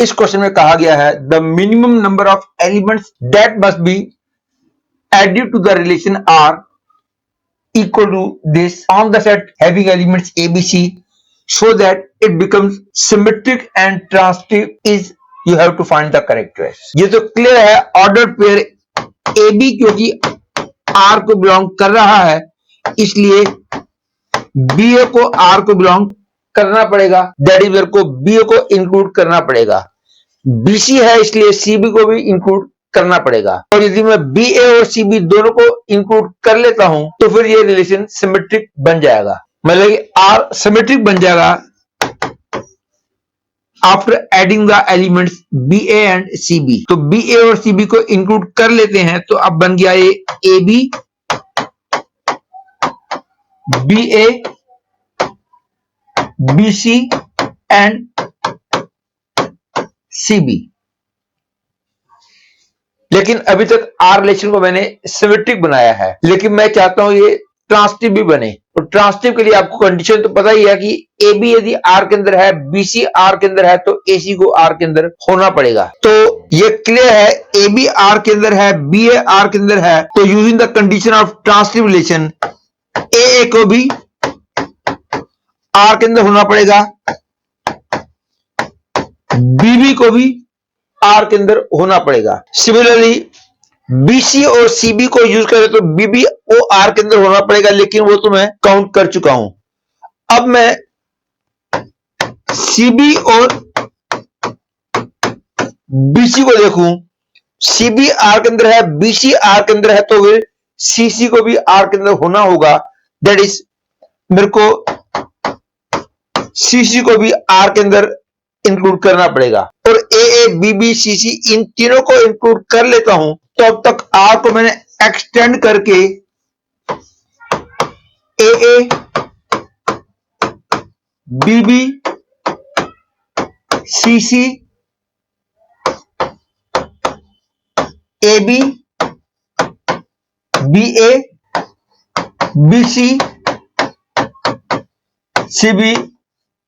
इस क्वेश्चन में कहा गया है the minimum number of elements that must be added to the relation R equal to this on the set having elements A B C so that it becomes symmetric and transitive is you have to find the correct choice. ये तो clear है order pair A B क्योंकि are को belong कर रहा है इसलिए B ए को आर को बिलोंग करना पड़ेगा, दैट इज को बी ए को इंक्लूड करना पड़ेगा। बीसी है इसलिए सीबी को भी इंक्लूड करना पड़ेगा और यदि मैं बी ए और सीबी दोनों को इंक्लूड कर लेता हूं तो फिर ये रिलेशन सिमेट्रिक बन जाएगा, मतलब आर सिमेट्रिक बन जाएगा after adding the elements B A and C B. तो बी ए और सी बी को इंक्लूड कर लेते हैं तो अब बन गया ये A B B A B C and C B. लेकिन अभी तक आर रिलेशन को मैंने सिमेट्रिक बनाया है, लेकिन मैं चाहता हूं ये ट्रांसिटिव भी बने। तो ट्रांसिटिव के लिए आपको कंडीशन तो पता ही है कि ए बी यदि आर के अंदर है, बी सी आर के अंदर है तो ए सी को आर के अंदर होना पड़ेगा। तो ये क्लियर है ए बी आर के अंदर है, बी ए आर के अंदर है, तो using the condition of transitive relation A को भी आर के अंदर होना पड़ेगा, बीबी को भी आर के अंदर होना पड़ेगा। सिमिलरली बीसी और सीबी को यूज करें तो बीबी ओ आर के अंदर होना पड़ेगा, लेकिन वो तो मैं काउंट कर चुका हूं। अब मैं सीबी और बीसी को देखूं, सीबी आर के अंदर है, बीसी आर के अंदर है, तो फिर सीसी को भी आर के अंदर होना होगा, दैट इज मेरे को सीसी को भी आर के अंदर इंक्लूड करना पड़ेगा। और ए बी बी सी सी इन तीनों को इंक्लूड कर लेता हूं तो अब तक आर को मैंने एक्सटेंड करके A B B C C A B B A B C C B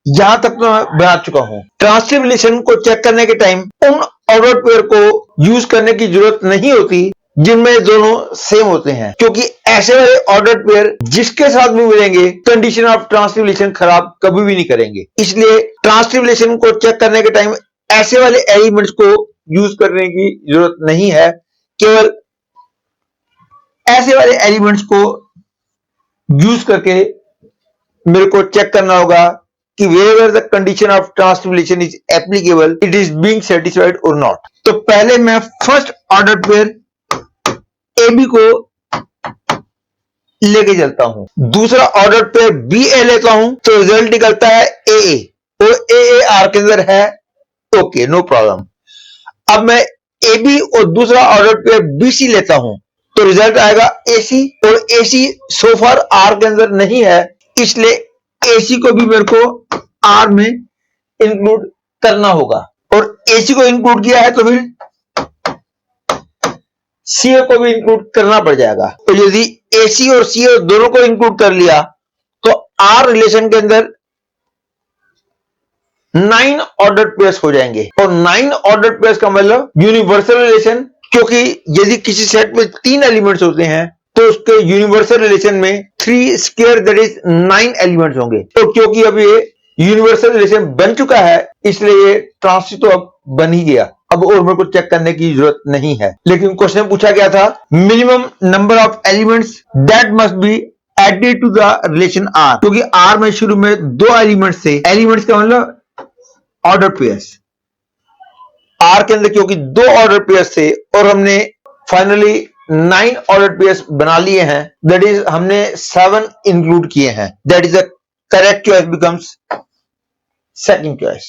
यहां तक तो मैं बना चुका हूं। ट्रांसिटिव रिलेशन को चेक करने के टाइम उन ऑर्डर पेयर को यूज करने की जरूरत नहीं होती जिनमें दोनों सेम होते हैं, क्योंकि ऐसे वाले ऑर्डर पेयर जिसके साथ भी मिलेंगे कंडीशन ऑफ ट्रांसिटिव रिलेशन खराब कभी भी नहीं करेंगे। इसलिए ट्रांसिटिव रिलेशन को चेक करने के टाइम ऐसे वाले एलिमेंट्स को यूज करने की जरूरत नहीं है, केवल ऐसे वाले एलिमेंट्स को यूज करके मेरे को चेक करना होगा कि wherever the condition of transitive relation is applicable, it is being satisfied or not। तो पहले मैं first order pair A B को लेके चलता हूं, दूसरा ऑर्डर पेयर बी ए लेता हूं तो रिजल्ट निकलता है ए और ए आर के अंदर है, ओके नो प्रॉब्लम। अब मैं ए बी और दूसरा ऑर्डर पेयर बी सी लेता हूं तो रिजल्ट आएगा ए सी, और ए सी सो फार आर के अंदर नहीं है, इसलिए एसी को भी मेरे को आर में इंक्लूड करना होगा। और एसी को इंक्लूड किया है तो फिर सीए को भी इंक्लूड करना पड़ जाएगा। तो यदि एसी और सीए दोनों को इंक्लूड कर लिया तो आर रिलेशन के अंदर 9 ऑर्डर पेयर्स हो जाएंगे, और 9 ऑर्डर पेयर्स का मतलब यूनिवर्सल रिलेशन, क्योंकि यदि किसी सेट में 3 एलिमेंट्स होते हैं तो उसके यूनिवर्सल रिलेशन में 3 स्क्वायर दैट इज 9 एलिमेंट्स होंगे। तो क्योंकि अब ये यूनिवर्सल रिलेशन बन चुका है इसलिए ये ट्रांसिटिव तो अब बन ही गया, अब और मेरे को चेक करने की जरूरत नहीं है। लेकिन क्वेश्चन पूछा गया था minimum number of elements that must be added to the relation R, क्योंकि आर में शुरू में 2 एलिमेंट्स थे, एलिमेंट्स का मतलब ऑर्डर पेयर्स, आर के अंदर क्योंकि 2 ऑर्डर पेयर्स थे और हमने फाइनली 9 ऑर्डर पेयर्स बना लिए हैं, दैट इज हमने 7 इंक्लूड किए हैं, that is the correct choice becomes second choice.